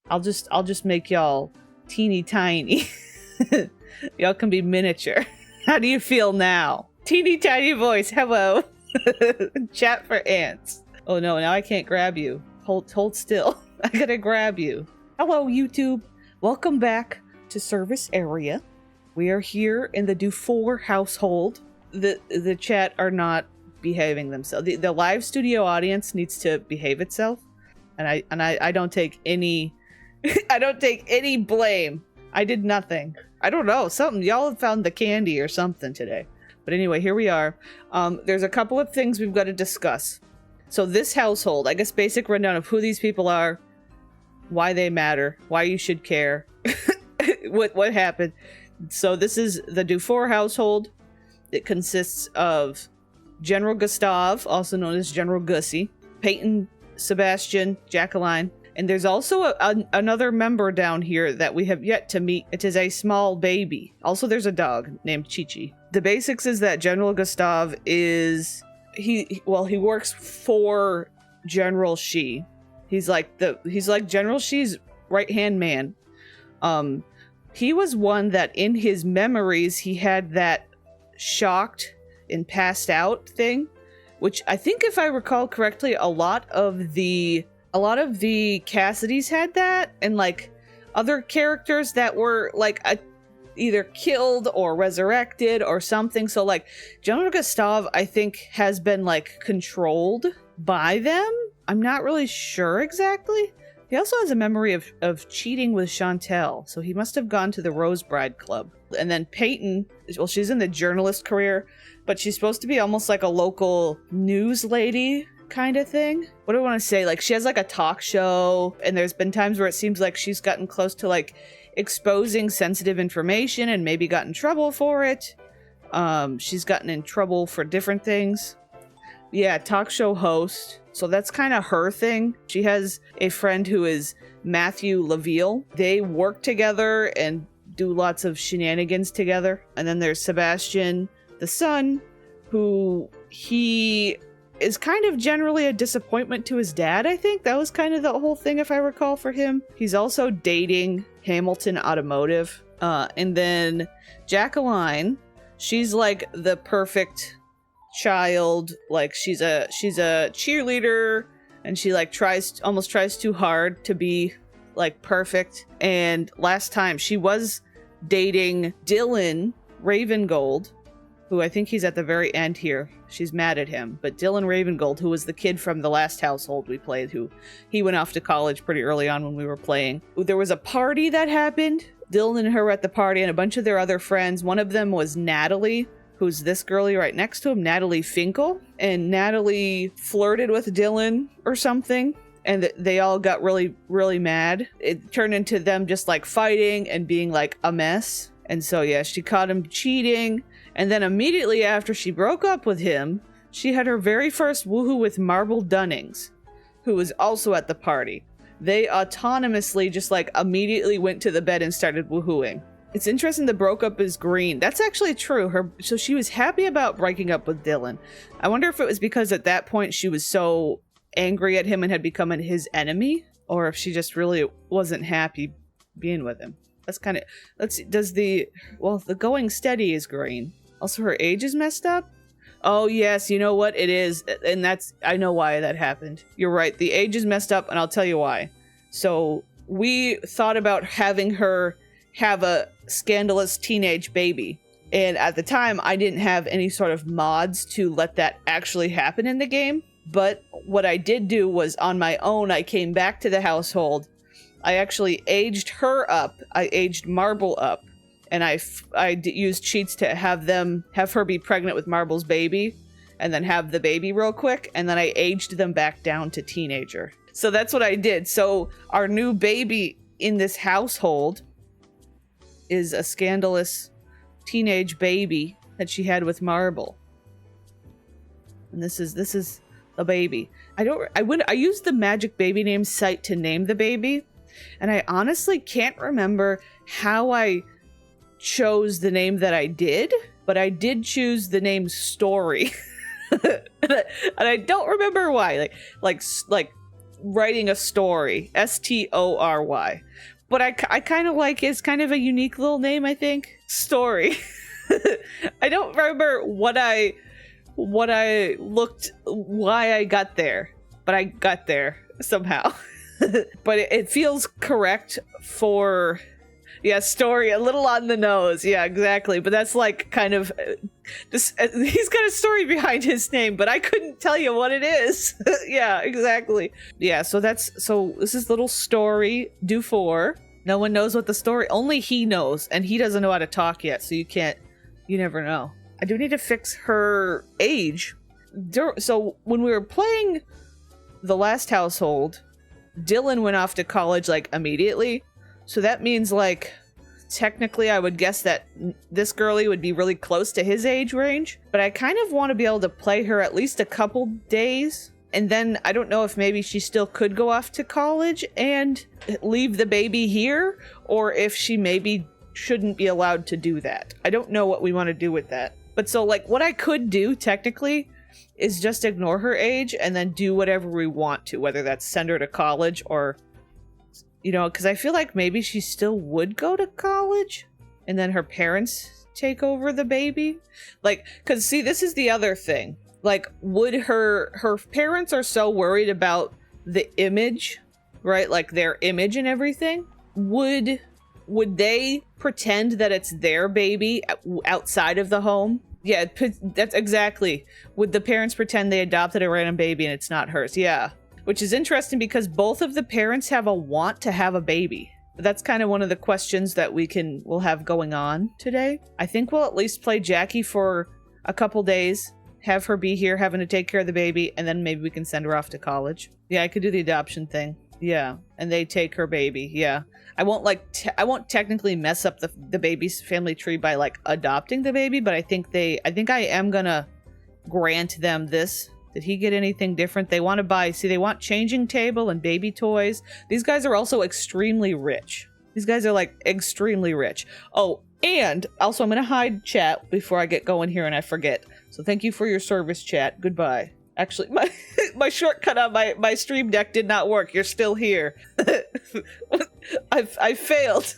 I'll just make y'all teeny tiny. Y'all can be miniature. How do you feel now? Teeny tiny voice, hello. Chat for ants. Oh no, now I can't grab you. Hold still. I gotta grab you. Hello, YouTube. Welcome back to Service Area. We are here in the Dufour household. The chat are not behaving themselves. The live studio audience needs to behave itself. And I don't take any I don't take any blame. I did nothing. I don't know, something. Y'all have found the candy or something today. But anyway, here we are. There's a couple of things we've got to discuss. So this household, I guess basic rundown of who these people are, why they matter, why you should care, what happened. So this is the Dufour household. It consists of General Gustav, also known as General Gussie, Peyton, Sebastian, Jacqueline, and there's also another member down here that we have yet to meet. It is a small baby. Also, there's a dog named Chi-Chi. The basics is that General Gustav is he works for General Shi. He's like General Shi's right-hand man. He was one that in his memories he had that shocked and passed out thing, which I think, if I recall correctly, a lot of the Cassidys had that, and like other characters that were like either killed or resurrected or something. So like General Gustav, I think, has been like controlled by them. I'm not really sure exactly. He also has a memory of cheating with Chantel, so he must have gone to the Rose Bride Club. And then Peyton, well, she's in the journalist career, but she's supposed to be almost like a local news lady kind of thing. What do I want to say? Like, she has like a talk show, and there's been times where it seems like she's gotten close to like exposing sensitive information and maybe got in trouble for it. She's gotten in trouble for different things. Yeah, talk show host. So that's kind of her thing. She has a friend who is Matthew LaVille. They work together and do lots of shenanigans together. And then there's Sebastian, the son, who he is kind of generally a disappointment to his dad, I think. That was kind of the whole thing, if I recall, for him. He's also dating Hamilton Automotive. And then Jacqueline, she's like the perfect child. Like, she's a cheerleader, and she like almost tries too hard to be like perfect. And last time she was dating Dylan Ravengold, who I think he's at the very end here. She's mad at him. But Dylan Ravengold, who was the kid from the last household we played, he went off to college pretty early on when we were playing. There was a party that happened. Dylan and her were at the party, and a bunch of their other friends. One of them was Natalie, who's this girlie right next to him, Natalie Finkel. And Natalie flirted with Dylan or something, and they all got really, really mad. It turned into them just like fighting and being like a mess. And so yeah, she caught him cheating. And then immediately after she broke up with him, she had her very first woohoo with Marble Dunnings, who was also at the party. They autonomously just like immediately went to the bed and started woohooing. It's interesting the broke up is green. That's actually true. So she was happy about breaking up with Dylan. I wonder if it was because at that point she was so angry at him and had become his enemy, or if she just really wasn't happy being with him. That's kind of, let's see, the going steady is green. Also, her age is messed up. Oh yes, you know what it is, and I know why that happened. You're right, the age is messed up, and I'll tell you why. So we thought about having her have a scandalous teenage baby, and at the time I didn't have any sort of mods to let that actually happen in the game. But what I did do was, on my own, I came back to the household. I actually aged her up. I aged Marble up. And I used cheats to have her be pregnant with Marble's baby, and then have the baby real quick, and then I aged them back down to teenager. So that's what I did. So our new baby in this household is a scandalous teenage baby that she had with Marble. And this is a baby. I used the magic baby name site to name the baby, and I honestly can't remember how I chose the name that I did, but I did choose the name Story. and I don't remember why. Like writing a story, Story. But I kind of like it's kind of a unique little name, I think. Story. I don't remember why I got there, but I got there somehow. But it feels correct for, yeah, Story, a little on the nose. Yeah, exactly. But that's like kind of this. He's got a story behind his name, but I couldn't tell you what it is. Yeah, exactly. Yeah, so this is little Story Dufour. No one knows what the story. Only he knows, and he doesn't know how to talk yet. So you never know. I do need to fix her age. So when we were playing the last household, Dylan went off to college like immediately. So that means like technically I would guess that this girly would be really close to his age range. But I kind of want to be able to play her at least a couple days. And then I don't know if maybe she still could go off to college and leave the baby here, or if she maybe shouldn't be allowed to do that. I don't know what we want to do with that. But so like what I could do technically is just ignore her age and then do whatever we want to, whether that's send her to college or, you know, because I feel like maybe she still would go to college and then her parents take over the baby. Like, because see, this is the other thing. Like, would her parents are so worried about the image, right? Like their image and everything. Would they pretend that it's their baby outside of the home? Yeah, that's exactly. Would the parents pretend they adopted a random baby and it's not hers? Yeah. Which is interesting because both of the parents have a want to have a baby. That's kind of one of the questions that we'll have going on today. I think we'll at least play Jackie for a couple days, have her be here having to take care of the baby, and then maybe we can send her off to college. Yeah, I could do the adoption thing. Yeah, and they take her baby. Yeah. I won't technically mess up the baby's family tree by like adopting the baby, but I think I am gonna grant them this. Did he get anything different? They want to buy, they want changing table and baby toys. These guys are also extremely rich. These guys are like extremely rich. Oh, and also I'm gonna hide chat before I get going here and I forget. So thank you for your service, chat. Goodbye. Actually, my shortcut on my stream deck did not work. You're still here. I failed.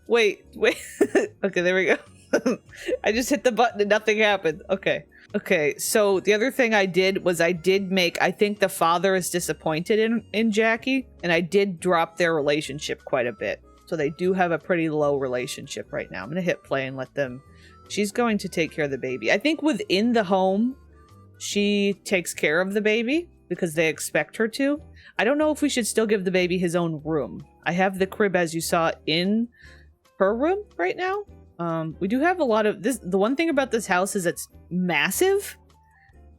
Wait. Okay, there we go. I just hit the button and nothing happened. Okay, so the other thing I did was I think the father is disappointed in Jackie, and I did drop their relationship quite a bit. So they do have a pretty low relationship right now. I'm gonna hit play and let them. She's going to take care of the baby. I think within the home, she takes care of the baby because they expect her to. I don't know if we should still give the baby his own room. I have the crib, as you saw, in her room right now. We do have a lot of this. The one thing about this house is it's massive,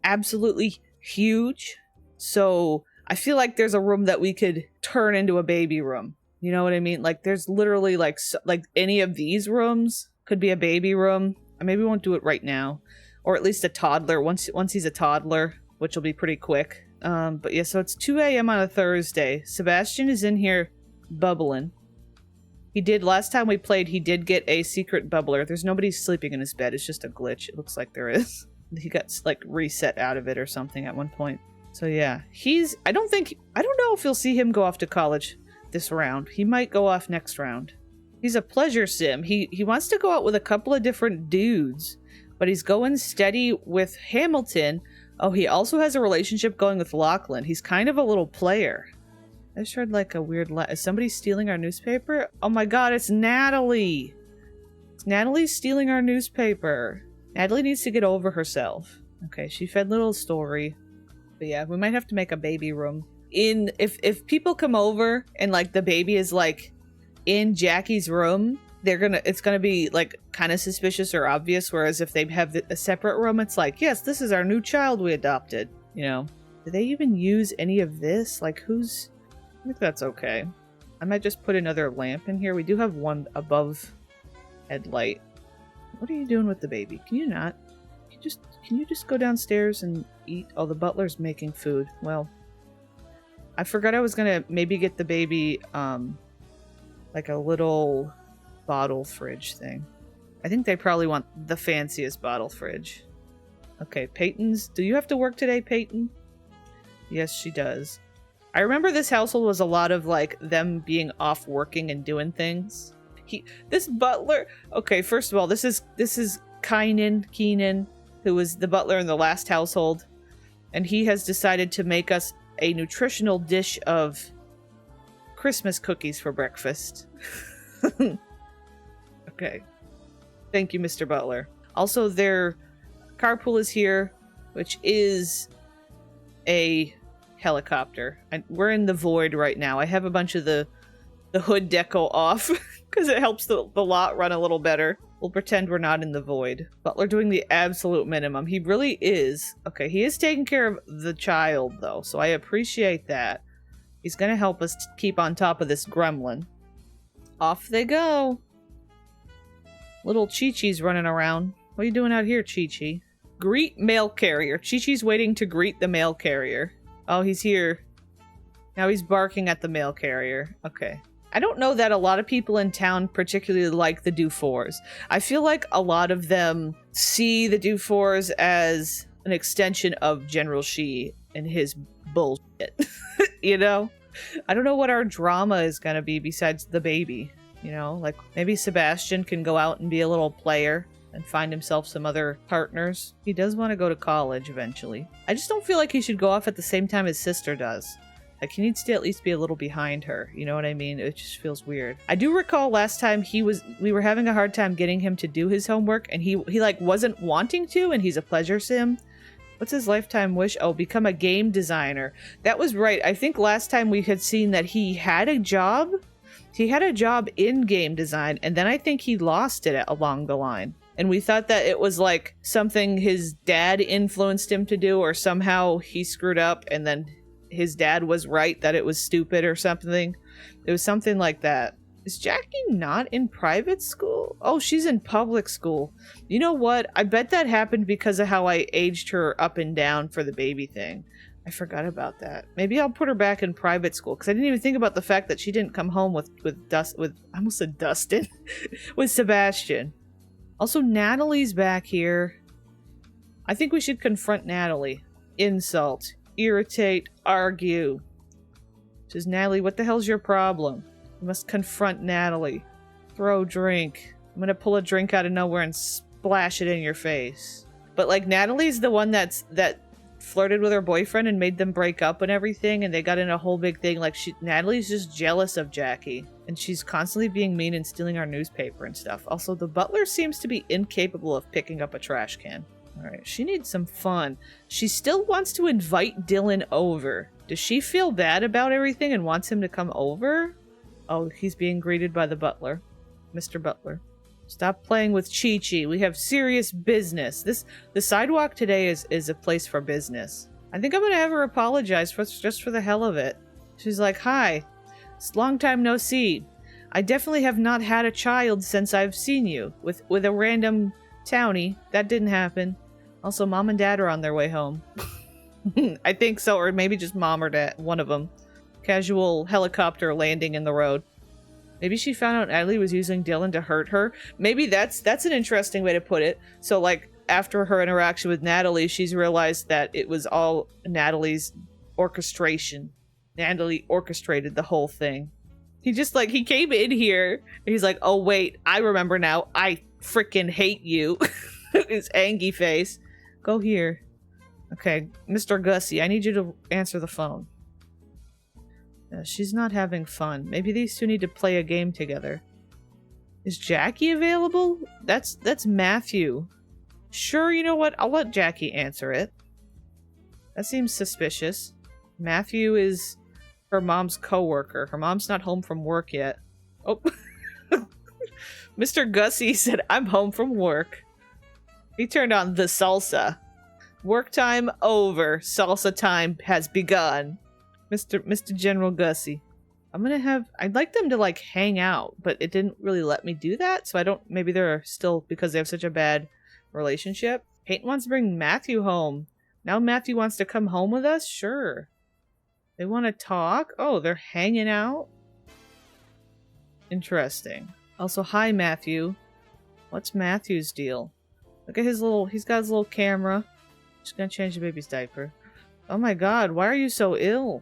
absolutely huge. So I feel like there's a room that we could turn into a baby room. You know what I mean? Like there's literally like any of these rooms could be a baby room. I maybe won't do it right now. Or at least a toddler, once he's a toddler, which will be pretty quick. But yeah, so it's 2 a.m. on a Thursday. Sebastian is in here bubbling. Last time we played, he did get a secret bubbler. There's nobody sleeping in his bed. It's just a glitch. It looks like there is. He got like reset out of it or something at one point. So yeah, I don't know if you'll see him go off to college this round. He might go off next round. He's a pleasure sim. He wants to go out with a couple of different dudes, but he's going steady with Hamilton. Oh, he also has a relationship going with Lachlan. He's kind of a little player. I just heard like a weird is somebody stealing our newspaper? Oh my god, it's Natalie! Natalie's stealing our newspaper. Natalie needs to get over herself. Okay, she fed little Story. But yeah, we might have to make a baby room. If people come over and like the baby is like in Jackie's room, it's gonna be like kind of suspicious or obvious, whereas if they have a separate room, it's like, yes, this is our new child we adopted, you know. Do they even use any of this? Like I think that's okay. I might just put another lamp in here. We do have one above headlight. What are you doing with the baby? Can you not? Can you just go downstairs and eat? Oh, the butler's making food. Well, I forgot I was gonna maybe get the baby, like a little bottle fridge thing. I think they probably want the fanciest bottle fridge. Okay, Peyton's... Do you have to work today, Peyton? Yes, she does. I remember this household was a lot of, like, them being off working and doing things. This butler... Okay, first of all, this is Keenan, who was the butler in the last household. And he has decided to make us a nutritional dish of Christmas cookies for breakfast. Okay. Thank you, Mr. Butler. Also, their carpool is here, which is a helicopter. And we're in the void right now. I have a bunch of the hood deco off because it helps the lot run a little better. We'll pretend we're not in the void. Butler doing the absolute minimum. He really is. Okay, he is taking care of the child, though, so I appreciate that. He's gonna help us keep on top of this gremlin. Off they go. Little Chi-Chi's running around. What are you doing out here, Chi-Chi? Greet mail carrier. Chi-Chi's waiting to greet the mail carrier. Oh, he's here. Now he's barking at the mail carrier. Okay. I don't know that a lot of people in town particularly like the Dufours. I feel like a lot of them see the Dufours as an extension of General Shi and his bullshit. You know? I don't know what our drama is gonna be besides the baby. You know, like maybe Sebastian can go out and be a little player and find himself some other partners. He does want to go to college eventually. I just don't feel like he should go off at the same time his sister does. Like, he needs to at least be a little behind her. You know what I mean? It just feels weird. I do recall last time we were having a hard time getting him to do his homework, and he like wasn't wanting to, and he's a pleasure sim. What's his lifetime wish? Oh, become a game designer. That was right. I think last time we had seen that he had a job. He had a job in game design, and then I think he lost it along the line. And we thought that it was like something his dad influenced him to do, or somehow he screwed up and then his dad was right that it was stupid or something. It was something like that. Is Jackie not in private school? Oh, she's in public school. You know what? I bet that happened because of how I aged her up and down for the baby thing. I forgot about that. Maybe I'll put her back in private school, because I didn't even think about the fact that she didn't come home with I almost said Dustin. With Sebastian. Also, Natalie's back here. I think we should confront Natalie. Insult. Irritate. Argue. Says, Natalie, what the hell's your problem? You must confront Natalie. Throw drink. I'm gonna pull a drink out of nowhere and splash it in your face. But, like, Natalie's the one that flirted with her boyfriend and made them break up and everything, and they got in a whole big thing. Like, Natalie's just jealous of Jackie, and she's constantly being mean and stealing our newspaper and stuff. Also, the butler seems to be incapable of picking up a trash can. Alright, she needs some fun. She still wants to invite Dylan over. Does she feel bad about everything and wants him to come over? Oh, he's being greeted by the butler. Mr. Butler. Stop playing with Chi-Chi. We have serious business. The sidewalk today is a place for business. I think I'm gonna have her apologize just for the hell of it. She's like, hi. It's long time no see. I definitely have not had a child since I've seen you. With a random townie. That didn't happen. Also, mom and dad are on their way home. I think so, or maybe just mom or dad. One of them. Casual helicopter landing in the road. Maybe she found out Natalie was using Dylan to hurt her. Maybe that's an interesting way to put it. So, like, after her interaction with Natalie, she's realized that it was all Natalie's orchestration. Natalie orchestrated the whole thing. He came in here, and he's like, oh, wait, I remember now. I freaking hate you. His angry face. Go here. Okay, Mr. Gussie, I need you to answer the phone. She's not having fun. Maybe these two need to play a game together. Is Jackie available? That's Matthew. Sure, you know what? I'll let Jackie answer it. That seems suspicious. Matthew is her mom's coworker. Her mom's not home from work yet. Oh. Mr. Gussie said, I'm home from work. He turned on the salsa. Work time over. Salsa time has begun. Mr. General Gussie. I'd like them to like hang out, but it didn't really let me do that. So I don't, maybe they're still, because they have such a bad relationship. Peyton wants to bring Matthew home. Now Matthew wants to come home with us? Sure. They want to talk? Oh, they're hanging out? Interesting. Also, hi Matthew. What's Matthew's deal? Look at his little, he's got his little camera. Just gonna change the baby's diaper. Oh my god, why are you so ill?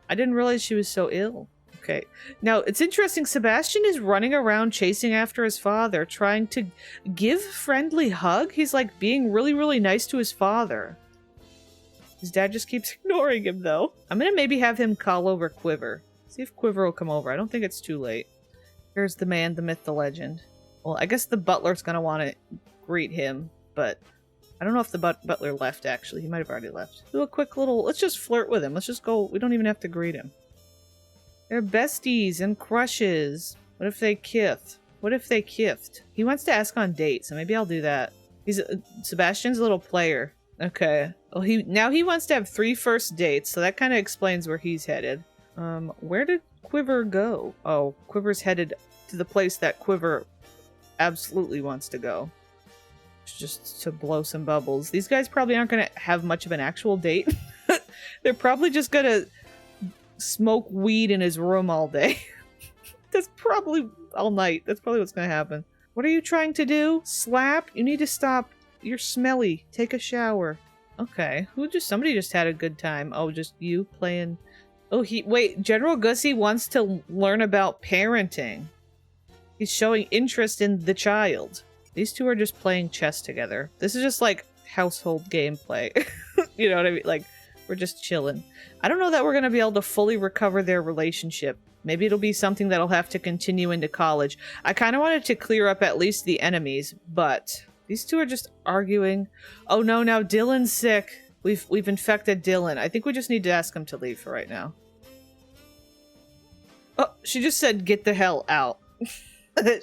I didn't realize she was so ill. Okay. Now, it's interesting. Sebastian is running around chasing after his father, trying to give friendly hug. He's like being really, really nice to his father. His dad just keeps ignoring him, though. I'm gonna maybe have him call over Quiver. See if Quiver will come over. I don't think it's too late. Here's the man, the myth, the legend. Well, I guess the butler's gonna want to greet him, but I don't know if the butler left, actually. He might have already left. Do a quick little... Let's just flirt with him. Let's just go... We don't even have to greet him. They're besties and crushes. What if they kith? What if they kiffed? He wants to ask on dates, so maybe I'll do that. He's Sebastian's a little player. Okay. Well, now he wants to have 3 first dates, so that kind of explains where he's headed. Where did Quiver go? Oh, Quiver's headed to the place that Quiver absolutely wants to go. Just to blow some bubbles. These guys probably aren't going to have much of an actual date. They're probably just going to smoke weed in his room all day. That's probably all night. That's probably what's going to happen. What are you trying to do? Slap? You need to stop. You're smelly. Take a shower. Okay. Somebody just had a good time. Oh, just you playing. Oh, wait, General Gussie wants to learn about parenting. He's showing interest in the child. These two are just playing chess together. This is just like household gameplay. You know what I mean? Like, we're just chilling. I don't know that we're going to be able to fully recover their relationship. Maybe it'll be something that'll have to continue into college. I kind of wanted to clear up at least the enemies, but these two are just arguing. Oh no, now Dylan's sick. We've infected Dylan. I think we just need to ask him to leave for right now. Oh, she just said, get the hell out.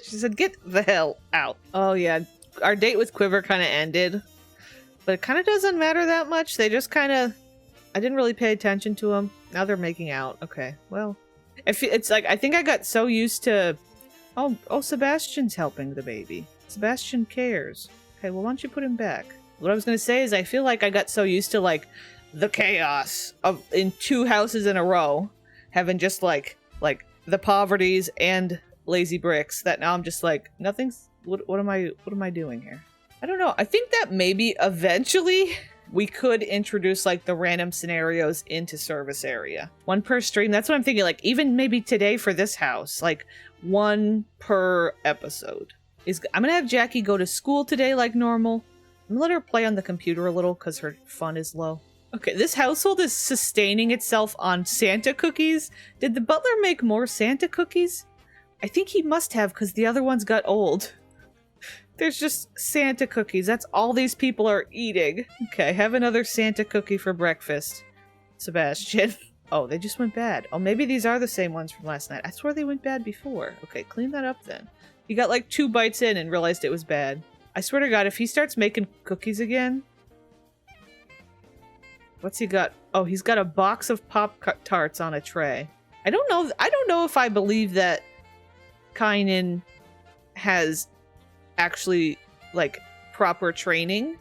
She said, get the hell out. Oh yeah, our date with Quiver kind of ended. But it kind of doesn't matter that much. They just kind of... I didn't really pay attention to them. Now they're making out. Okay, well... It's like, I think I got so used to... Oh, Sebastian's helping the baby. Sebastian cares. Okay, well, why don't you put him back? What I was going to say is I feel like I got so used to, like, the chaos of in 2 houses in a row. Having just, like the Poverties and Lazy Bricks, that now I'm just like, nothing's... What am I doing here? I don't know. I think that maybe eventually we could introduce like the random scenarios into service area. 1 per stream. That's what I'm thinking. Like even maybe today for this house, like 1 per episode. I'm gonna have Jackie go to school today like normal. I'm gonna let her play on the computer a little because her fun is low. Okay, this household is sustaining itself on Santa cookies. Did the butler make more Santa cookies? I think he must have because the other ones got old. There's just Santa cookies. That's all these people are eating. Okay, have another Santa cookie for breakfast, Sebastian. Oh, they just went bad. Oh, maybe these are the same ones from last night. I swear they went bad before. Okay, clean that up then. He got like 2 bites in and realized it was bad. I swear to God, if he starts making cookies again... What's he got? Oh, he's got a box of Pop-Tarts on a tray. I don't know if I believe that Kainin has... actually like proper training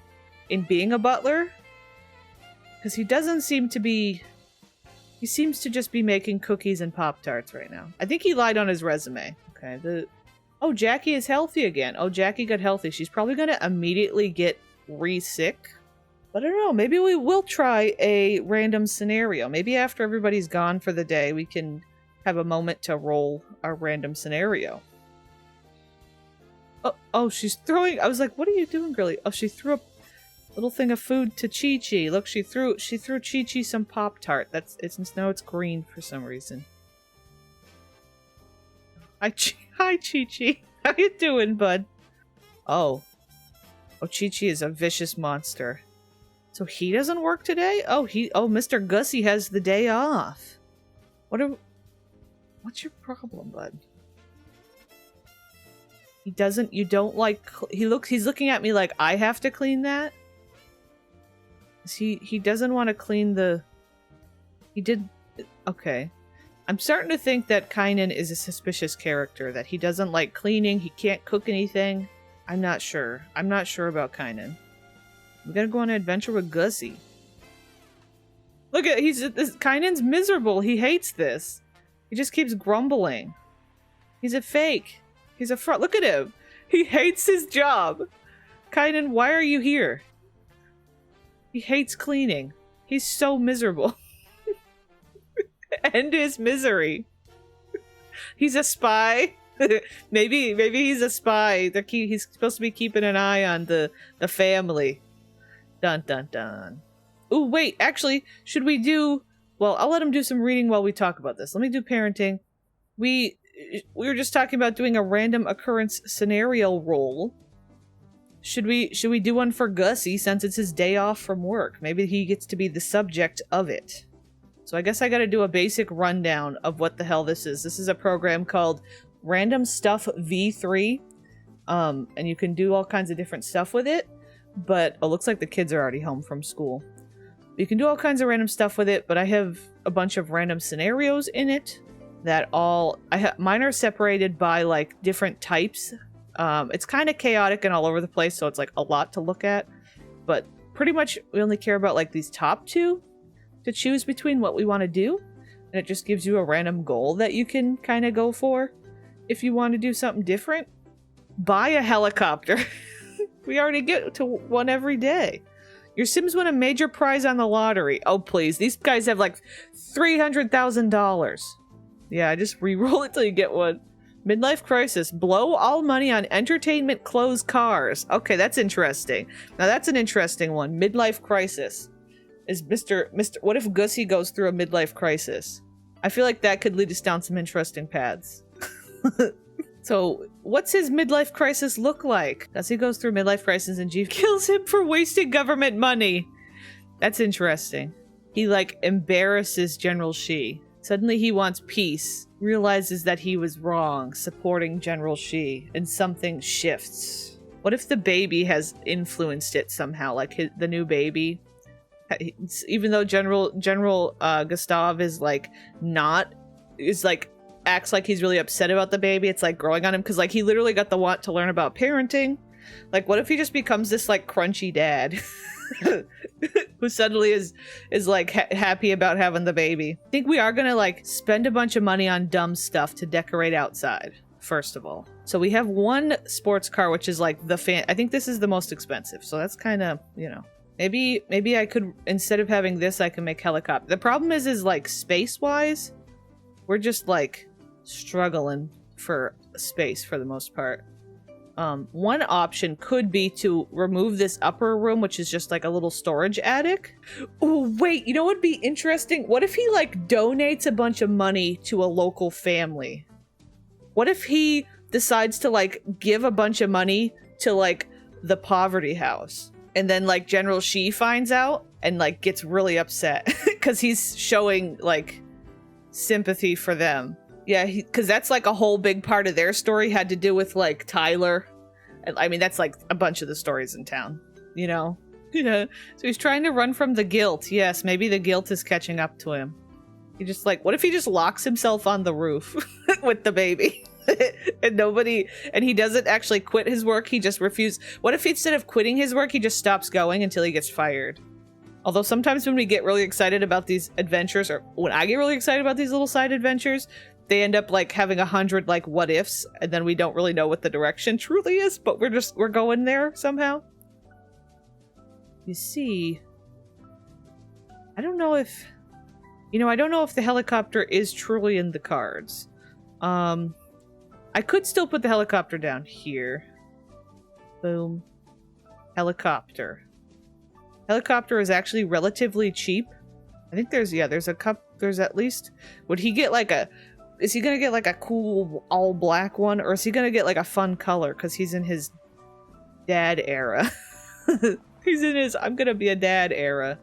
in being a butler, because he doesn't seem to be, he seems to just be making cookies and Pop-Tarts right now. I think he lied on his resume. Okay, oh, Jackie is healthy again. Oh, Jackie got healthy. She's probably gonna immediately get re-sick. But I don't know, maybe we will try a random scenario. Maybe after everybody's gone for the day we can have a moment to roll our random scenario. Oh, she's throwing... I was like, what are you doing, girlie? Oh, she threw a little thing of food to Chi-Chi. Look, she threw Chi-Chi some Pop-Tart. Now it's green for some reason. Hi, Chi-Chi. How you doing, bud? Oh, Chi-Chi is a vicious monster. So he doesn't work today? Oh, Mr. Gussie has the day off. What's your problem, bud? You don't like, he's looking at me like I have to clean that? He doesn't want to clean the, okay. I'm starting to think that Kynan is a suspicious character, that he doesn't like cleaning, he can't cook anything. I'm not sure. I'm not sure about Kynan. We gotta go on an adventure with Gussie. Look at, Kynan's miserable. He hates this. He just keeps grumbling. He's a fake. He's a fraud. Look at him. He hates his job. Kynan, why are you here? He hates cleaning. He's so miserable. End his misery. He's a spy. maybe he's a spy. He's supposed to be keeping an eye on the family. Dun dun dun. Ooh, wait, actually, should we do... Well, I'll let him do some reading while we talk about this. Let me do parenting. We were just talking about doing a random occurrence scenario roll. Should we do one for Gussie since it's his day off from work? Maybe he gets to be the subject of it. So I guess I gotta do a basic rundown of what the hell this is. This is a program called Random Stuff V3. And you can do all kinds of different stuff with it. But it looks like the kids are already home from school. You can do all kinds of random stuff with it, but I have a bunch of random scenarios in it that all... mine are separated by, like, different types. It's kind of chaotic and all over the place, so it's, like, a lot to look at. But pretty much we only care about, like, these top two to choose between what we want to do. And it just gives you a random goal that you can kind of go for if you want to do something different. Buy a helicopter. We already get to one every day. Your Sims win a major prize on the lottery. Oh, please. These guys have like $300,000. Yeah, just re-roll it till you get one. Midlife crisis. Blow all money on entertainment, clothes, cars. Okay, that's interesting. Now that's an interesting one. Midlife crisis. Is Mr. What if Gussie goes through a midlife crisis? I feel like that could lead us down some interesting paths. So, what's his midlife crisis look like? Gussie goes through midlife crisis and Jeeve kills him for wasting government money. That's interesting. He, like, embarrasses General Shi. Suddenly he wants peace. Realizes that he was wrong, supporting General Shi. And something shifts. What if the baby has influenced it somehow? Like, the new baby? Even though General Gustav is, like, acts like he's really upset about the baby, it's like growing on him because like he literally got the want to learn about parenting. Like, what if he just becomes this like crunchy dad who suddenly is like happy about having the baby? I think we are gonna like spend a bunch of money on dumb stuff to decorate outside first of all. So we have one sports car, which is like I think this is the most expensive, so that's kind of, you know, maybe I could, instead of having this, I can make helicopter. The problem is like space wise, we're just like struggling for space for the most part. One option could be to remove this upper room, which is just like a little storage attic. Oh, wait, you know what would be interesting? What if he like donates a bunch of money to a local family? What if he decides to like give a bunch of money to like the poverty house? And then like General Shi finds out and like gets really upset because he's showing like sympathy for them. Yeah, because that's like a whole big part of their story had to do with like Tyler. I mean, that's like a bunch of the stories in town, you know? Yeah. So he's trying to run from the guilt. Yes, maybe the guilt is catching up to him. He just like, what if he just locks himself on the roof with the baby? and he doesn't actually quit his work, he just refuses. What if instead of quitting his work, he just stops going until he gets fired? Although sometimes when we get really excited about these adventures, or when I get really excited about these little side adventures, they end up like having 100 like what ifs, and then we don't really know what the direction truly is, but we're going there somehow. You see, I don't know if the helicopter is truly in the cards. I could still put the helicopter down here. Boom. Helicopter. Helicopter is actually relatively cheap. I think there's at least, would he get like is he gonna get like a cool all black one, or is he gonna get like a fun color because he's in his dad era? He's in his I'm gonna be a dad era.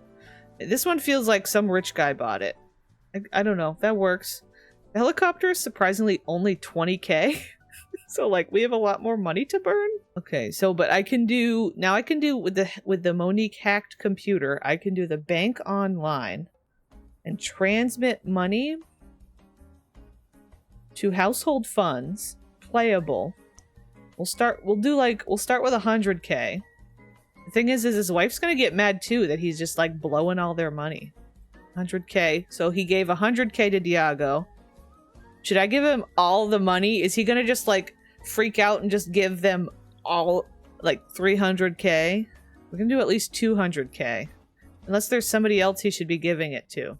This one feels like some rich guy bought it. I don't know, that works. The helicopter is surprisingly only 20k. So like we have a lot more money to burn. Okay, so but I can do with the Monique hacked computer, I can do the bank online and transmit money. to household funds, playable. We'll start with 100K. The thing is his wife's gonna get mad too that he's just like blowing all their money. 100K. So he gave 100K to Diago. Should I give him all the money? Is he gonna just like freak out and just give them all like 300K? We're gonna do at least 200K. Unless there's somebody else he should be giving it to.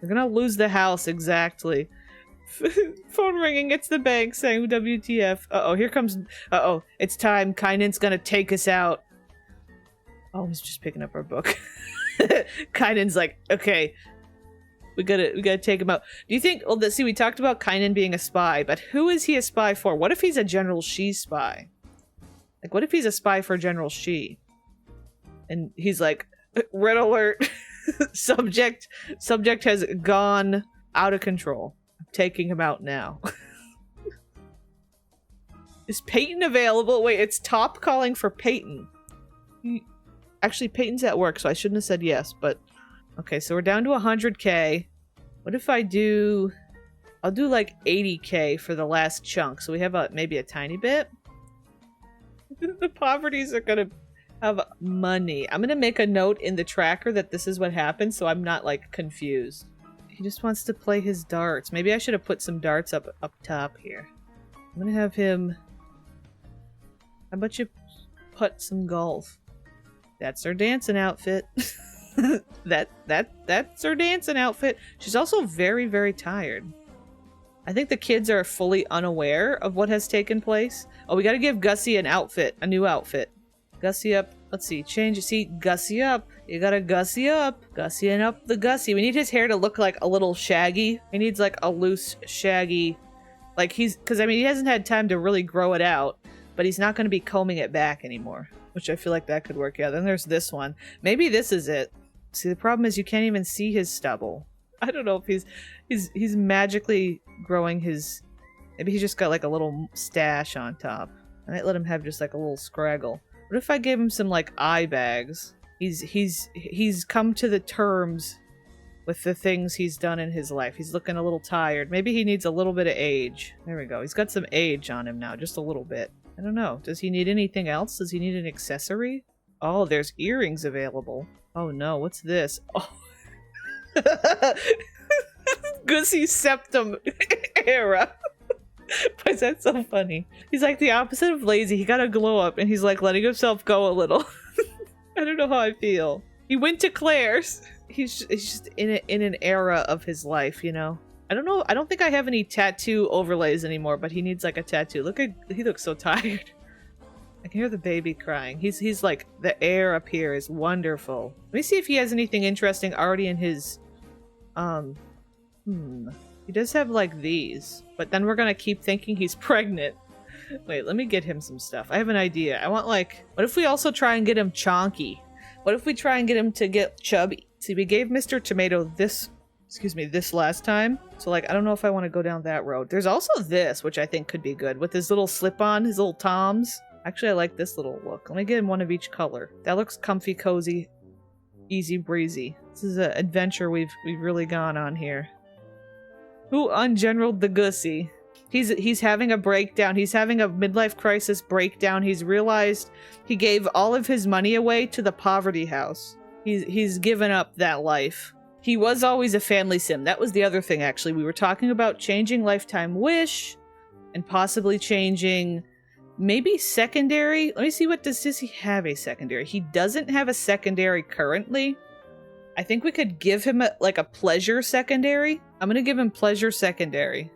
We're gonna lose the house, exactly. Phone ringing, it's the bank saying WTF. Uh-oh, here comes... Uh-oh, it's time. Kainen's gonna take us out. Oh, he's just picking up our book. Kainen's like, okay, we gotta take him out. Do you think... Well, see, we talked about Kainen being a spy, but who is he a spy for? What if he's a General Shi spy? Like, what if he's a spy for General Shi? And he's like, red alert. Subject has gone out of control. I'm taking him out now. Is Peyton available? Wait, it's Top calling for Peyton. Actually, Peyton's at work, so I shouldn't have said yes, but... Okay, so we're down to 100K. What if I do... I'll do like 80K for the last chunk, so we have maybe a tiny bit. The poverties are gonna have money. I'm gonna make a note in the tracker that this is what happened, so I'm not like confused. He just wants to play his darts. Maybe I should have put some darts up top here. I'm gonna have him... How about you put some golf? That's her dancing outfit. That's her dancing outfit. She's also very, very tired. I think the kids are fully unaware of what has taken place. Oh, we gotta give Gussie an outfit, a new outfit. Gussie up. Let's see. Change. See, Gussie up. You gotta Gussie up. Gussieing up the Gussie. We need his hair to look like a little shaggy. He needs like a loose, shaggy... Like because I mean, he hasn't had time to really grow it out, but he's not gonna be combing it back anymore. Which I feel like that could work. Yeah, then there's this one. Maybe this is it. See, the problem is you can't even see his stubble. I don't know if he's magically growing his... Maybe he just got like a little stash on top. I might let him have just like a little scraggle. What if I gave him some like eye bags? He's come to the terms with the things he's done in his life. He's looking a little tired. Maybe he needs a little bit of age. There we go. He's got some age on him now, just a little bit. I don't know. Does he need anything else? Does he need an accessory? Oh, there's earrings available. Oh no, what's this? Oh. Gussie Septum era. Why is that so funny? He's like the opposite of lazy. He got a glow up and he's like letting himself go a little. I don't know how I feel. He went to Claire's. He's just in an era of his life, you know? I don't know. I don't think I have any tattoo overlays anymore, but he needs like a tattoo. He looks so tired. I can hear the baby crying. He's like, the air up here is wonderful. Let me see if he has anything interesting already in his, He does have like these, but then we're gonna keep thinking he's pregnant. Wait, let me get him some stuff. I have an idea. I want like, what if we also try and get him chonky? What if we try and get him to get chubby? See, we gave Mr. Tomato this last time. So like, I don't know if I want to go down that road. There's also this, which I think could be good with his little slip-on, his little Toms. Actually, I like this little look. Let me get him one of each color. That looks comfy, cozy, easy breezy. This is an adventure we've really gone on here. Who ungeneraled the Gussie? He's having a breakdown. He's having a midlife crisis breakdown. He's realized he gave all of his money away to the poverty house. He's given up that life. He was always a family sim. That was the other thing, actually. We were talking about changing lifetime wish and possibly changing maybe secondary. Let me see, does he have a secondary? He doesn't have a secondary currently. I think we could give him a pleasure secondary. I'm gonna give him pleasure secondary.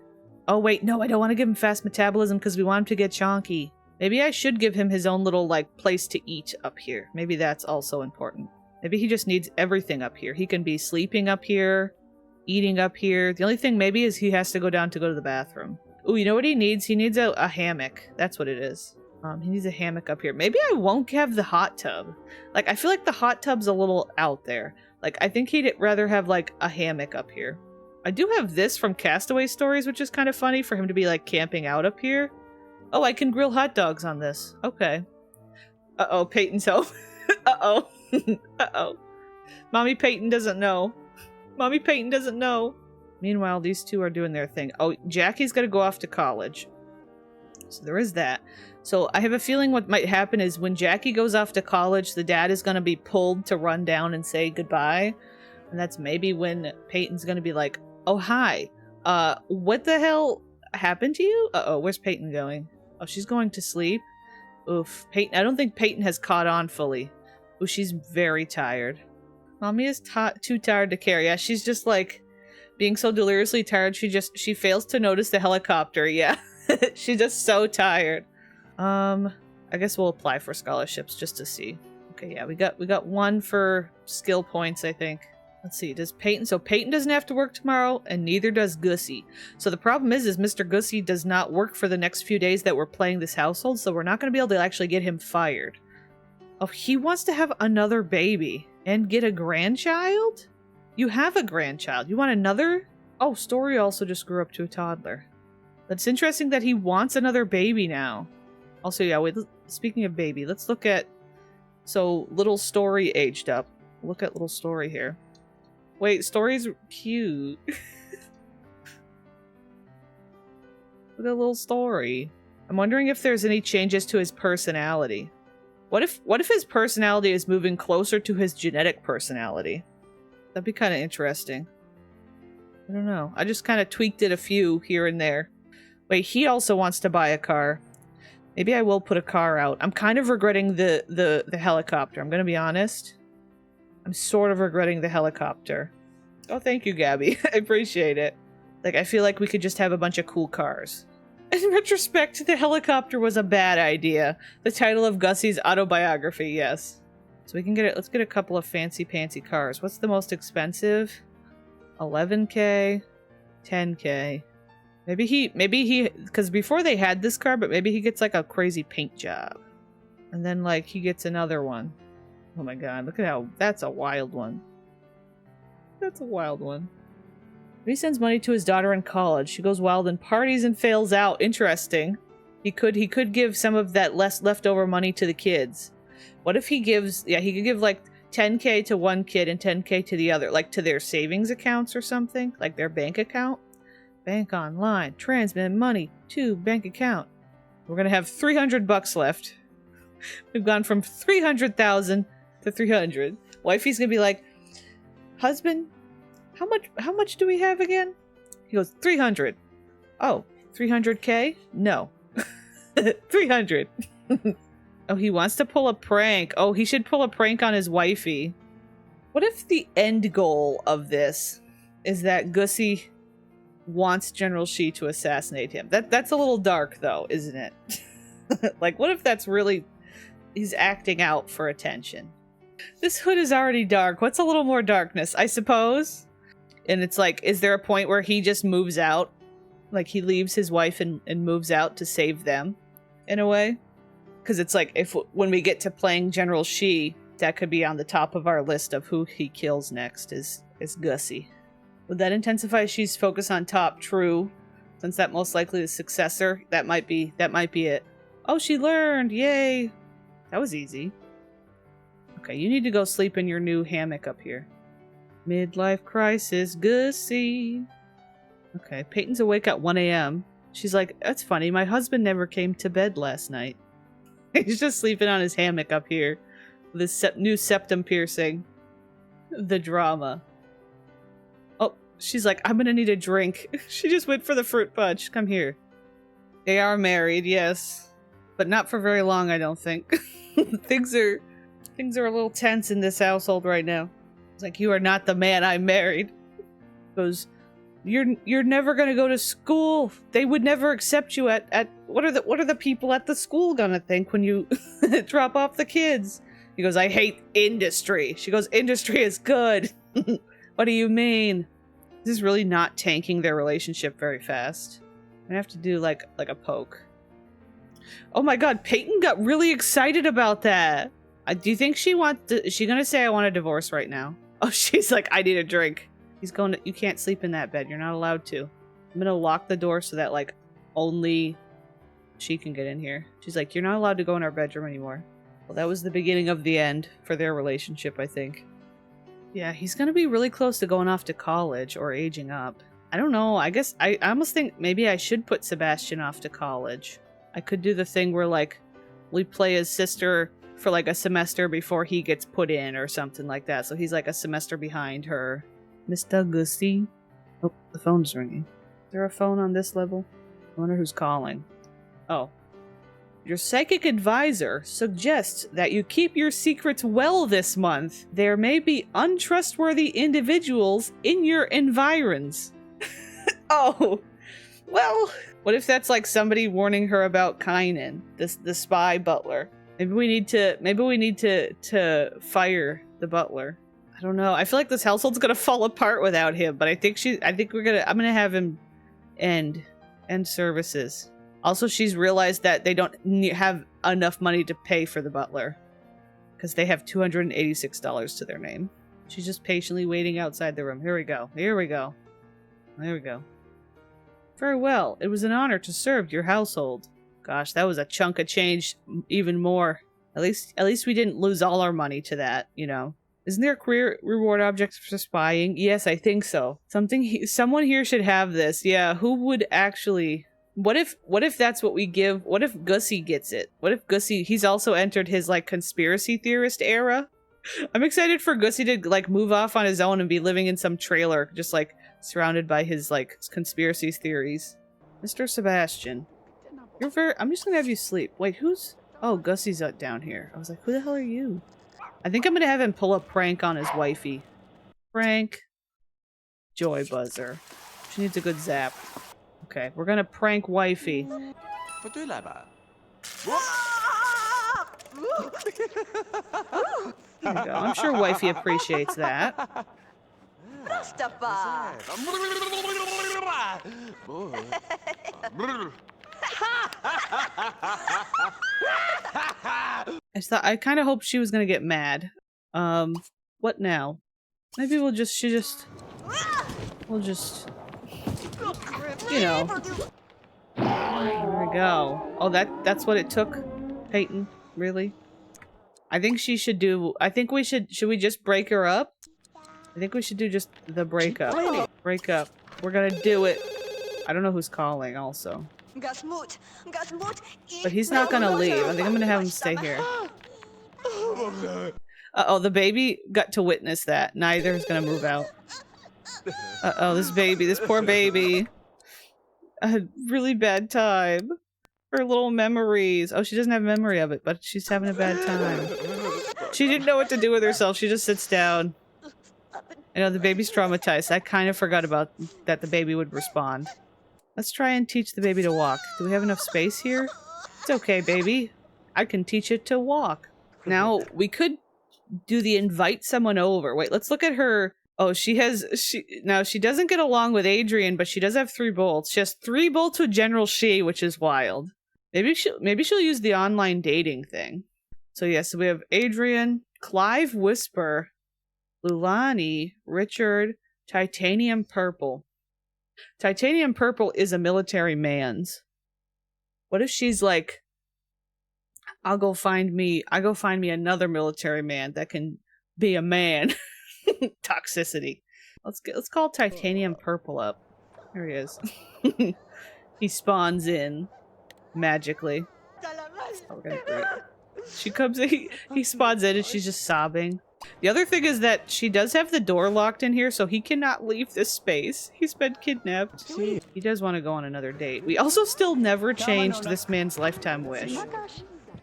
Oh wait, no, I don't want to give him fast metabolism because we want him to get chonky. Maybe I should give him his own little like place to eat up here. Maybe that's also important. Maybe he just needs everything up here. He can be sleeping up here, eating up here. The only thing maybe is he has to go down to go to the bathroom. Ooh, you know what he needs? He needs a hammock. That's what it is. He needs a hammock up here. Maybe I won't have the hot tub. Like, I feel like the hot tub's a little out there. Like, I think he'd rather have, like, a hammock up here. I do have this from Castaway Stories, which is kind of funny for him to be, like, camping out up here. Oh, I can grill hot dogs on this. Okay. Uh-oh, Peyton's home. Uh-oh. Uh-oh. Mommy Peyton doesn't know. Mommy Peyton doesn't know. Meanwhile, these two are doing their thing. Oh, Jackie's got to go off to college. So there is that. So I have a feeling what might happen is when Jackie goes off to college, the dad is going to be pulled to run down and say goodbye. And that's maybe when Peyton's going to be like, oh, hi. What the hell happened to you? Uh-oh, where's Peyton going? Oh, she's going to sleep? Oof. Peyton, I don't think Peyton has caught on fully. Ooh, she's very tired. Mommy is too tired to care. Yeah, she's just like being so deliriously tired. She fails to notice the helicopter. Yeah, she's just so tired. I guess we'll apply for scholarships just to see. Okay, yeah, we got one for skill points, I think. Let's see, does Peyton... So Peyton doesn't have to work tomorrow, and neither does Gussie. So the problem is Mr. Gussie does not work for the next few days that we're playing this household, so we're not going to be able to actually get him fired. Oh, he wants to have another baby and get a grandchild? You have a grandchild. You want another? Oh, Story also just grew up to a toddler. That's interesting that he wants another baby now. Also, yeah, wait, speaking of baby, let's look at... So, little Story aged up. Look at little Story here. Wait, Story's cute. Look at little Story. I'm wondering if there's any changes to his personality. What if his personality is moving closer to his genetic personality? That'd be kind of interesting. I don't know. I just kind of tweaked it a few here and there. Wait, he also wants to buy a car. Maybe I will put a car out. I'm kind of regretting the helicopter. I'm gonna be honest. I'm sort of regretting the helicopter. Oh, thank you, Gabby. I appreciate it. Like, I feel like we could just have a bunch of cool cars. In retrospect, the helicopter was a bad idea. The title of Gussie's autobiography, yes. So we can get it. Let's get a couple of fancy-pantsy cars. What's the most expensive? 11K, 10K. Maybe he, because before they had this car, but maybe he gets like a crazy paint job. And then like he gets another one. Oh my god, look at how, that's a wild one. That's a wild one. He sends money to his daughter in college. She goes wild and parties and fails out. Interesting. He could give some of that leftover money to the kids. What if he gives, yeah, he could give like 10K to one kid and 10K to the other, like to their savings accounts or something, like their bank account. Bank online, transmit money to bank account. We're gonna have 300 bucks left. We've gone from 300,000 to 300. Wifey's gonna be like, husband, how much do we have again? He goes, 300. Oh, 300K? No. 300. Oh, he wants to pull a prank. Oh, he should pull a prank on his wifey. What if the end goal of this is that Gussie wants General Shi to assassinate him? That's a little dark, though, isn't it? Like, what if that's really... He's acting out for attention. This hood is already dark. What's a little more darkness? I suppose? And it's like, is there a point where he just moves out? Like, he leaves his wife and moves out to save them, in a way? Because it's like, when we get to playing General Shi, that could be on the top of our list of who he kills next, is Gussie. Would that intensify Shi's focus on top? True. Since that most likely the successor, that might be it. Oh, she learned! Yay! That was easy. Okay, you need to go sleep in your new hammock up here. Midlife crisis, Gussie. Okay, Peyton's awake at 1 a.m. She's like, that's funny, my husband never came to bed last night. He's just sleeping on his hammock up here. With his new septum piercing. The drama. Oh, she's like, I'm gonna need a drink. She just went for the fruit punch. Come here. They are married, yes. But not for very long, I don't think. Things are a little tense in this household right now. It's like, you are not the man I married. Goes, you're never gonna go to school. They would never accept you at what are the people at the school gonna think when you drop off the kids? He goes, I hate industry. She goes, industry is good. What do you mean? This is really not tanking their relationship very fast. I'm gonna have to do like a poke. Oh my god, Peyton got really excited about that. Do you think is she gonna say I want a divorce right now? Oh, she's like, I need a drink. He's going to, you can't sleep in that bed. You're not allowed to. I'm gonna lock the door so that like only she can get in here. She's like, you're not allowed to go in our bedroom anymore. Well, that was the beginning of the end for their relationship, I think. Yeah, he's gonna be really close to going off to college or aging up. I don't know. I guess I almost think maybe I should put Sebastian off to college. I could do the thing where, like, we play his sister for, like, a semester before he gets put in or something like that. So he's, like, a semester behind her. Mr. Gusty? Oh, the phone's ringing. Is there a phone on this level? I wonder who's calling. Oh. Your psychic advisor suggests that you keep your secrets well this month. There may be untrustworthy individuals in your environs. Oh, well, what if that's like somebody warning her about Kynan, the spy butler? Maybe we need to fire the butler. I don't know. I feel like this household's gonna fall apart without him, but I'm gonna have him end services. Also, she's realized that they don't have enough money to pay for the butler because they have $286 to their name. She's just patiently waiting outside the room. Here we go. Here we go. There we go. Very well. It was an honor to serve your household. Gosh, that was a chunk of change, even more. At least we didn't lose all our money to that, you know. Isn't there a career reward object for spying? Yes, I think so. Someone here should have this. Yeah, who would actually... What if that's what we give? What if Gussie gets it? What if Gussie... He's also entered his, like, conspiracy theorist era? I'm excited for Gussie to, like, move off on his own and be living in some trailer, just, like, surrounded by his, like, conspiracy theories. Mr. Sebastian. I'm just gonna have you sleep. Wait, who's... Oh, Gussie's down here. I was like, who the hell are you? I think I'm gonna have him pull a prank on his wifey. Prank. Joy buzzer. She needs a good zap. Okay, we're gonna prank wifey. There you go. I'm sure wifey appreciates that. I kind of hoped she was gonna get mad. What now? Maybe we'll just, you know. There we go. Oh, that's what it took, Peyton? Really? I think she should do, should we just break her up? I think we should do just the breakup. Break up. We're gonna do it. I don't know who's calling also. But he's not gonna leave. I think I'm gonna have him stay here. Uh-oh, the baby got to witness that. Neither is gonna move out. Uh-oh, this poor baby. I had a really bad time. Her little memories. Oh, she doesn't have memory of it, but she's having a bad time. She didn't know what to do with herself. She just sits down. I know the baby's traumatized. I kind of forgot about that the baby would respond. Let's try and teach the baby to walk. Do we have enough space here? It's okay, baby. I can teach it to walk. Now, we could do the invite someone over. Wait, let's look at her. Oh, she doesn't get along with Adrian, but she does have 3 bolts. She has 3 bolts with General She, which is wild. Maybe she'll use the online dating thing. So yeah, so we have Adrian, Clive Whisper, Lulani, Richard, Titanium Purple. Titanium Purple is a military man's. What if she's like, I'll go find me another military man that can be a man. Toxicity. Let's call Titanium Purple up. There he is. He spawns in magically. Oh, we're gonna great. She comes in, he spawns in and she's just sobbing. The other thing is that she does have the door locked in here, so he cannot leave this space. He's been kidnapped. He does want to go on another date. We also still never changed this man's lifetime wish.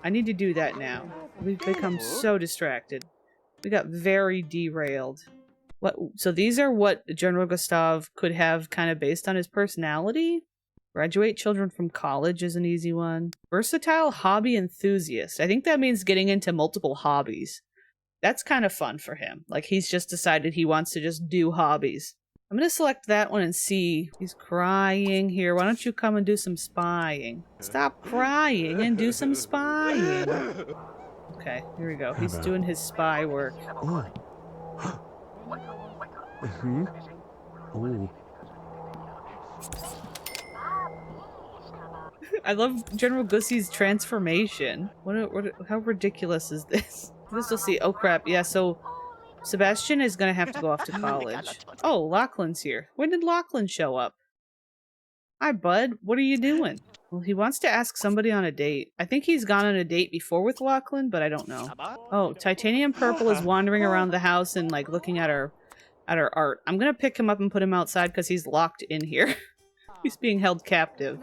I need to do that now. We've become so distracted. We got very derailed. So these are what General Gustav could have kind of based on his personality? Graduate children from college is an easy one. Versatile hobby enthusiast. I think that means getting into multiple hobbies. That's kind of fun for him. Like, he's just decided he wants to just do hobbies. I'm gonna select that one and see. He's crying here. Why don't you come and do some spying? Stop crying and do some spying. Okay, here we go. He's doing his spy work. I love General Gussie's transformation. How ridiculous is this? Let's still see. Oh crap! Yeah, so Sebastian is gonna have to go off to college. Oh, Lachlan's here. When did Lachlan show up? Hi, bud. What are you doing? Well, he wants to ask somebody on a date. I think he's gone on a date before with Lachlan, but I don't know. Oh, Titanium Purple is wandering around the house and like looking at our art. I'm gonna pick him up and put him outside because he's locked in here. He's being held captive.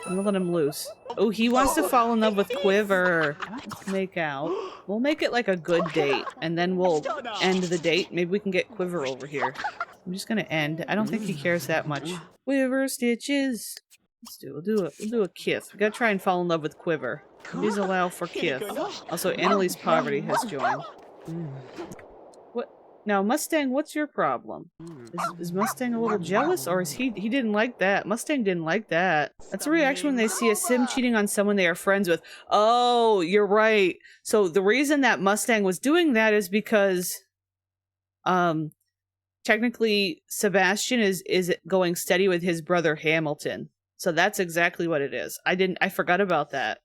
I'm gonna let him loose. Oh, he wants to fall in love with Quiver. Let's make out. We'll make it like a good date, and then we'll end the date. Maybe we can get Quiver over here. I'm just gonna end. I don't think he cares that much. Quiver stitches. We'll do a kiss. We gotta try and fall in love with Quiver. Please allow for kiss. Also, Annalise Poverty has joined. What? Now, Mustang, what's your problem? Is Mustang a little jealous, or is he didn't like that? Mustang didn't like that. That's a reaction when they see a sim cheating on someone they are friends with. Oh, you're right. So the reason that Mustang was doing that is because, technically, Sebastian is going steady with his brother Hamilton. So that's exactly what it is. I forgot about that.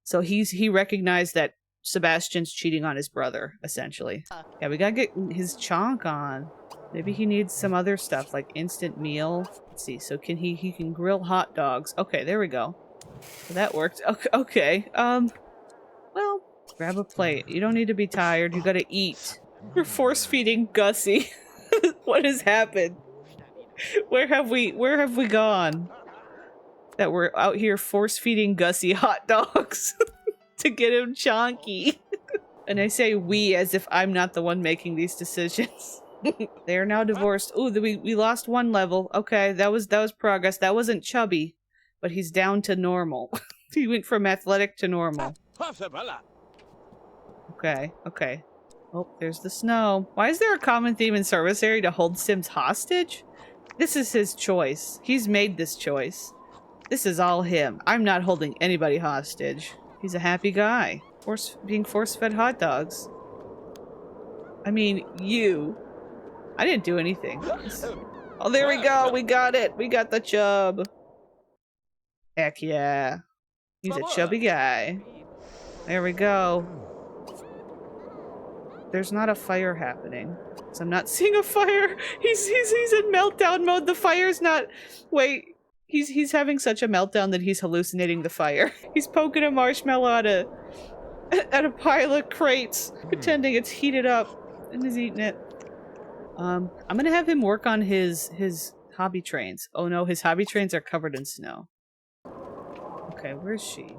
So he recognized that Sebastian's cheating on his brother, essentially. Yeah, we gotta get his chonk on. Maybe he needs some other stuff, like instant meal. Let's see, so he can grill hot dogs. Okay, there we go. So that worked. Okay, well, grab a plate. You don't need to be tired, you gotta eat. We're force-feeding Gussie. What has happened? Where have we gone? That we're out here force-feeding Gussie hot dogs to get him chonky. And I say we as if I'm not the one making these decisions. They are now divorced. Ooh, we lost one level. Okay, that was progress. That wasn't chubby, but he's down to normal. He went from athletic to normal. Okay. Oh, there's the snow. Why is there a common theme in service area to hold Sims hostage? This is his choice. He's made this choice. This is all him. I'm not holding anybody hostage. He's a happy guy. Being force-fed hot dogs. I mean, you. I didn't do anything. Oh, there we go. We got it. We got the chub. Heck yeah. He's a chubby guy. There we go. There's not a fire happening. So I'm not seeing a fire. He's in meltdown mode. The fire's not... Wait. He's having such a meltdown that he's hallucinating the fire. He's poking a marshmallow at a pile of crates, pretending it's heated up, and is eating it. I'm gonna have him work on his hobby trains. Oh no, his hobby trains are covered in snow. Okay, where's she?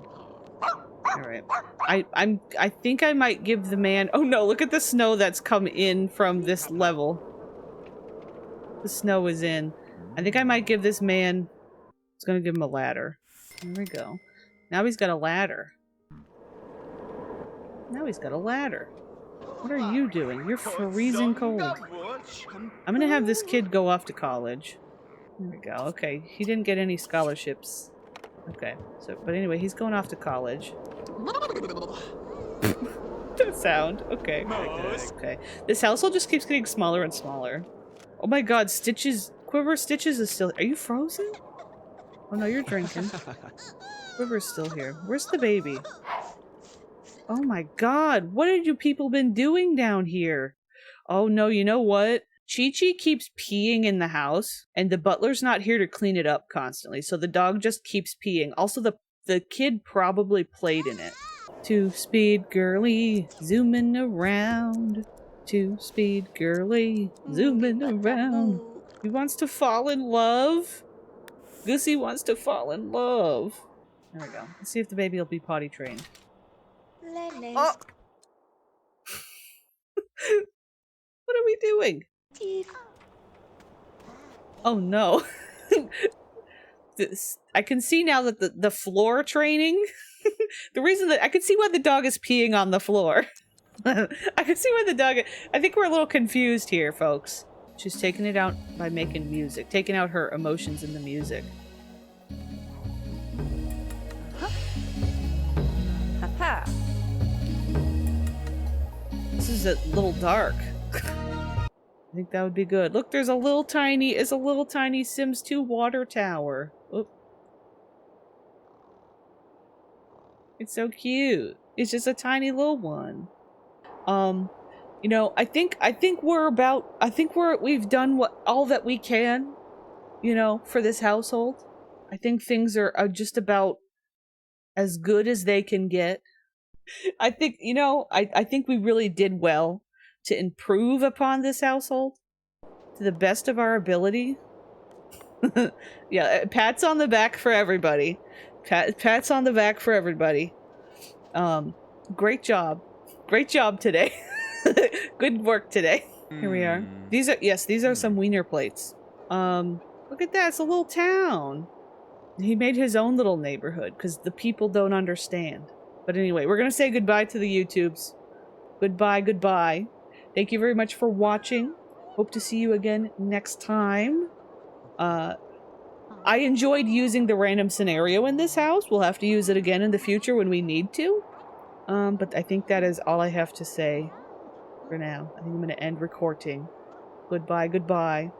Alright. I think I might give the man... Oh no, look at the snow that's come in from this level. The snow is in. I think I might give this man... I was gonna give him a ladder. There we go. Now he's got a ladder. Now he's got a ladder. What are you doing? You're freezing cold. I'm gonna have this kid go off to college. There we go. Okay, he didn't get any scholarships. Okay, so, but anyway, he's going off to college. That sound. Okay. Okay. This household just keeps getting smaller and smaller. Oh my god, Stitches... Quiver Stitches is still... Are you frozen? Oh no, you're drinking. Quiver's still here. Where's the baby? Oh my god, what have you people been doing down here? Oh no, you know what? Chi-Chi keeps peeing in the house, and the butler's not here to clean it up constantly, so the dog just keeps peeing. Also, the kid probably played in it. Two-speed girly, zooming around. Two-speed girly, zooming around. He wants to fall in love. Gussie wants to fall in love. There we go. Let's see if the baby will be potty trained. Oh! What are we doing? Oh no. I can see now that the floor training... The reason that... I can see why the dog is peeing on the floor. I can see why the dog... I think we're a little confused here, folks. She's taking it out by making music. Taking out her emotions in the music. This is a little dark. I think that would be good. Look, there's a little tiny Sims 2 water tower. Oop. It's so cute. It's just a tiny little one. You know, I think we've done all that we can, you know, for this household. I think things are just about as good as they can get. I think, you know, I think we really did well to improve upon this household to the best of our ability. Yeah, pats on the back for everybody. Pats on the back for everybody. Great job. Great job today. Good work today. Here we are. These are some wiener plates. Look at that. It's a little town. He made his own little neighborhood because the people don't understand. But anyway, we're going to say goodbye to the YouTubes. Goodbye, goodbye. Thank you very much for watching. Hope to see you again next time. I enjoyed using the random scenario in this house. We'll have to use it again in the future when we need to. But I think that is all I have to say for now. I think I'm going to end recording. Goodbye, goodbye.